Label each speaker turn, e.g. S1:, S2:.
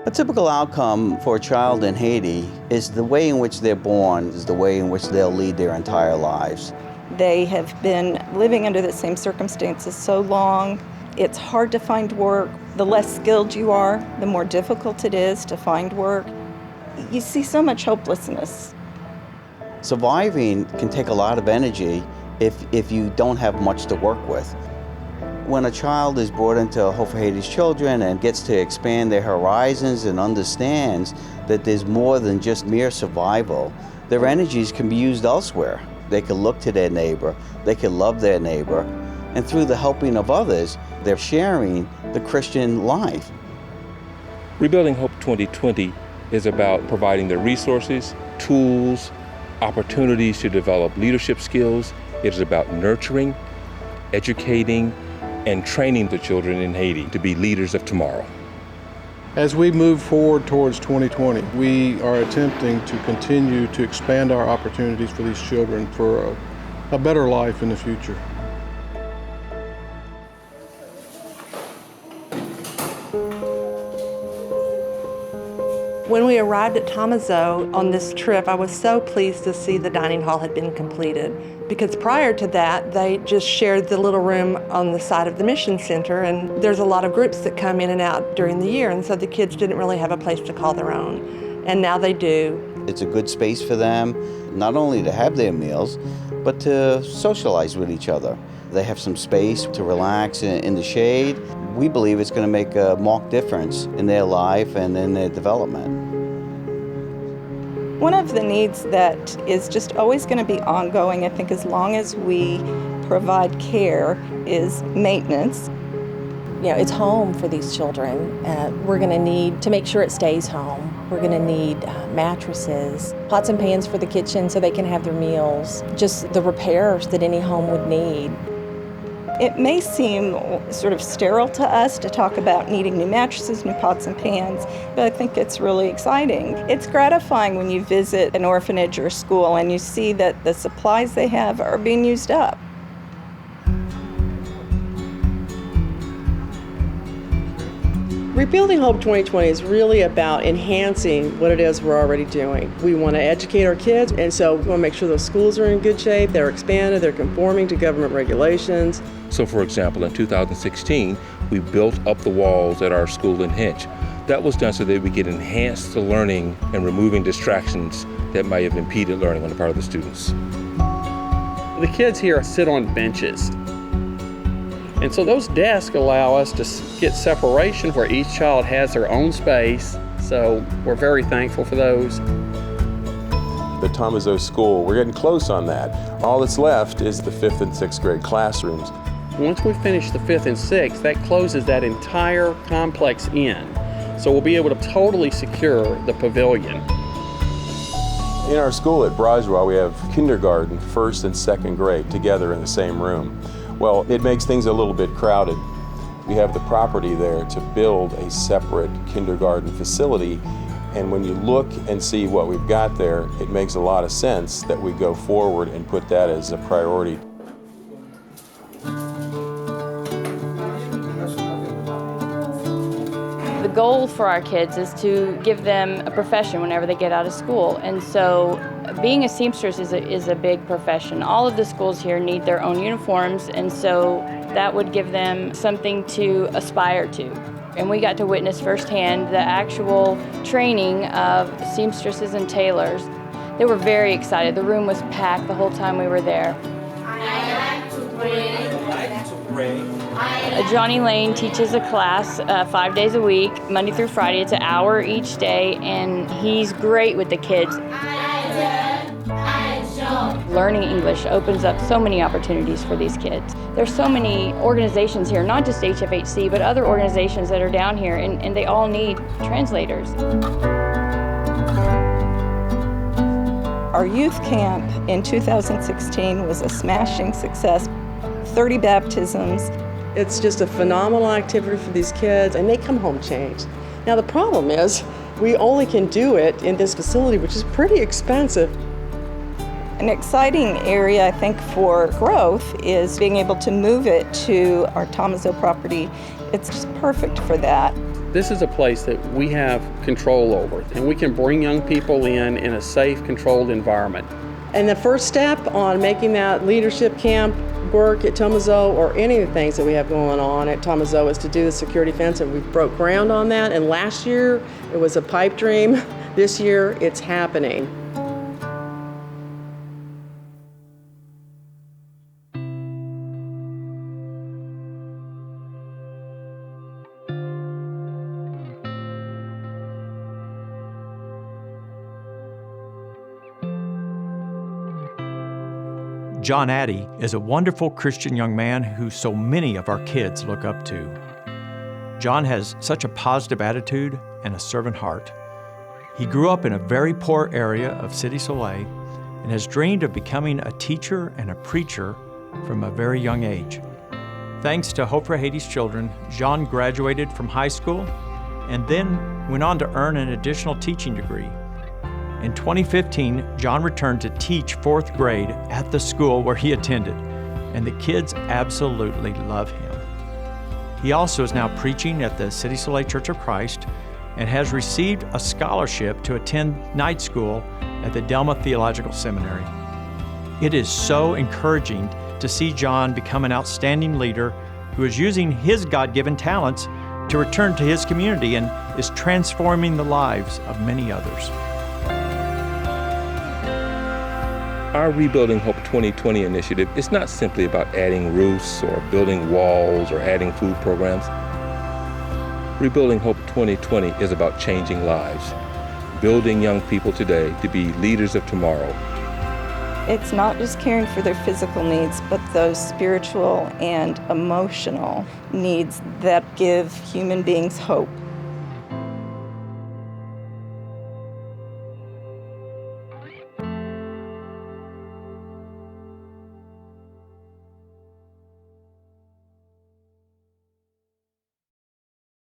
S1: A typical outcome for a child in Haiti is the way in which they're born is the way in which they'll lead their entire lives.
S2: They have been living under the same circumstances so long. It's hard to find work. The less skilled you are, the more difficult it is to find work. You see so much hopelessness.
S1: Surviving can take a lot of energy if you don't have much to work with. When a child is brought into Hope for Haiti's Children and gets to expand their horizons and understands that there's more than just mere survival, their energies can be used elsewhere. They can look to their neighbor, they can love their neighbor, and through the helping of others, they're sharing the Christian life.
S3: Rebuilding Hope 2020 is about providing the resources, tools, opportunities to develop leadership skills. It is about nurturing, educating, and training the children in Haiti to be leaders of tomorrow.
S4: As we move forward towards 2020, we are attempting to continue to expand our opportunities for these children for a better life in the future.
S5: When we arrived at Thomazeau on this trip, I was so pleased to see the dining hall had been completed, because prior to that, they just shared the little room on the side of the mission center, and there's a lot of groups that come in and out during the year, and so the kids didn't really have a place to call their own, and now they do.
S1: It's a good space for them, not only to have their meals, but to socialize with each other. They have some space to relax in the shade. We believe it's going to make a marked difference in their life and in their development.
S2: One of the needs that is just always going to be ongoing, I think, as long as we provide care, is maintenance.
S6: You know, it's home for these children. We're going to need to make sure it stays home. We're going to need mattresses, pots and pans for the kitchen so they can have their meals, just the repairs that any home would need.
S2: It may seem sort of sterile to us to talk about needing new mattresses, new pots and pans, but I think it's really exciting. It's gratifying when you visit an orphanage or school and you see that the supplies they have are being used up.
S7: Rebuilding Hope 2020 is really about enhancing what it is we're already doing. We want to educate our kids, and so we want to make sure those schools are in good shape, they're expanded, they're conforming to government regulations.
S3: So for example, in 2016, we built up the walls at our school in Hinch. That was done so that we could enhance the learning and removing distractions that might have impeded learning on the part of the students.
S8: The kids here sit on benches. And so those desks allow us to get separation where each child has their own space. So we're very thankful for those.
S9: The Thomazeau School, we're getting close on that. All that's left is the 5th and 6th grade classrooms.
S8: Once we finish the 5th and 6th, that closes that entire complex in. So we'll be able to totally secure the pavilion.
S9: In our school at Brasjois, we have kindergarten, 1st and 2nd grade together in the same room. Well, it makes things a little bit crowded. We have the property there to build a separate kindergarten facility, and when you look and see what we've got there, it makes a lot of sense that we go forward and put that as a priority.
S10: The goal for our kids is to give them a profession whenever they get out of school, and so being a seamstress is a big profession. All of the schools here need their own uniforms, and so that would give them something to aspire to. And we got to witness firsthand the actual training of seamstresses and tailors. They were very excited. The room was packed the whole time we were there.
S11: I like to pray.
S10: Johnny Lane teaches a class 5 days a week, Monday through Friday. It's an hour each day, and he's great with the kids. Learning English opens up so many opportunities for these kids. There's so many organizations here, not just HFHC, but other organizations that are down here, and they all need translators.
S2: Our youth camp in 2016 was a smashing success. 30 baptisms.
S7: It's just a phenomenal activity for these kids, and they come home changed. Now the problem is, we only can do it in this facility, which is pretty expensive.
S2: An exciting area, I think, for growth is being able to move it to our Thomazeau property. It's just perfect for that.
S8: This is a place that we have control over, and we can bring young people in a safe, controlled environment.
S7: And the first step on making that leadership camp work at Thomazeau, or any of the things that we have going on at Thomazeau, is to do the security fence, and we broke ground on that. And last year, it was a pipe dream. This year, it's happening.
S12: John Addy is a wonderful Christian young man who so many of our kids look up to. John has such a positive attitude and a servant heart. He grew up in a very poor area of City Soleil and has dreamed of becoming a teacher and a preacher from a very young age. Thanks to Hope for Haiti's Children, John graduated from high school and then went on to earn an additional teaching degree. In 2015, John returned to teach 4th grade at the school where he attended, and the kids absolutely love him. He also is now preaching at the City Soleil Church of Christ and has received a scholarship to attend night school at the Delma Theological Seminary. It is so encouraging to see John become an outstanding leader who is using his God-given talents to return to his community and is transforming the lives of many others.
S3: Our Rebuilding Hope 2020 initiative is not simply about adding roofs or building walls or adding food programs. Rebuilding Hope 2020 is about changing lives, building young people today to be leaders of tomorrow.
S2: It's not just caring for their physical needs, but those spiritual and emotional needs that give human beings hope.